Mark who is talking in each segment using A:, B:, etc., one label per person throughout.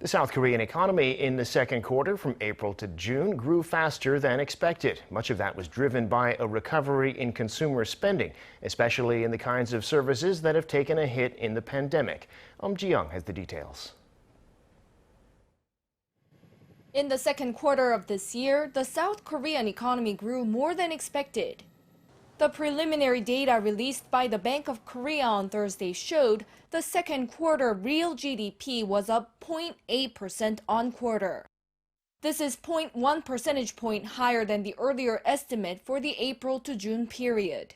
A: The South Korean economy in the second quarter from April to June grew faster than expected. Much of that was driven by a recovery in consumer spending, especially in the kinds of services that have taken a hit in the pandemic. Eum Ji-young has the details.
B: In the second quarter of this year, the South Korean economy grew more than expected. The preliminary data released by the Bank of Korea on Thursday showed the second quarter real GDP was up 0.8% on quarter. This is 0.1 percentage point higher than the earlier estimate for the April to June period.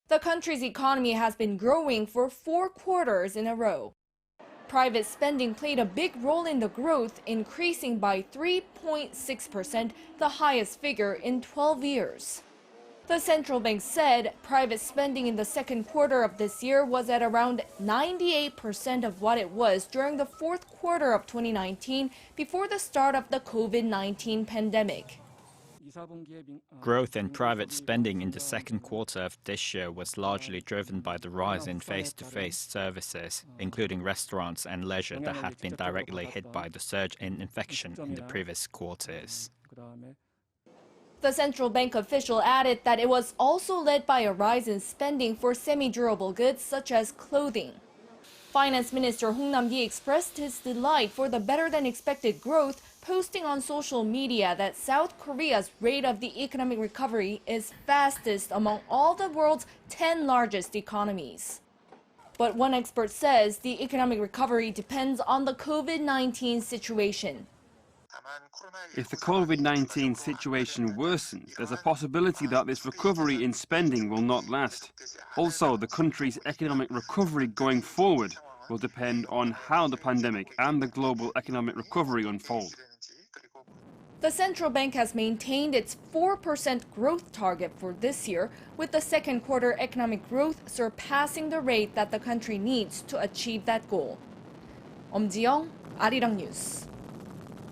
B: The country's economy has been growing for 4 quarters in a row. Private spending played a big role in the growth, increasing by 3.6%, the highest figure in 12 years. The central bank said private spending in the second quarter of this year was at around 98% of what it was during the fourth quarter of 2019 before the start of the COVID-19 pandemic.
C: Growth in private spending in the second quarter of this year was largely driven by the rise in face-to-face services, including restaurants and leisure that had been directly hit by the surge in infection in the previous quarters.
B: The central bank official added that it was also led by a rise in spending for semi-durable goods such as clothing. Finance Minister Hong Nam-ki expressed his delight for the better-than-expected growth, posting on social media that South Korea's rate of the economic recovery is fastest among all the world's 10 largest economies. But one expert says the economic recovery depends on the COVID-19 situation.
D: If the COVID-19 situation worsens, there's a possibility that this recovery in spending will not last. Also, the country's economic recovery going forward will depend on how the pandemic and the global economic recovery unfold.
B: The central bank has maintained its 4% growth target for this year, with the second quarter economic growth surpassing the rate that the country needs to achieve that goal. Eum Ji-young, Arirang News.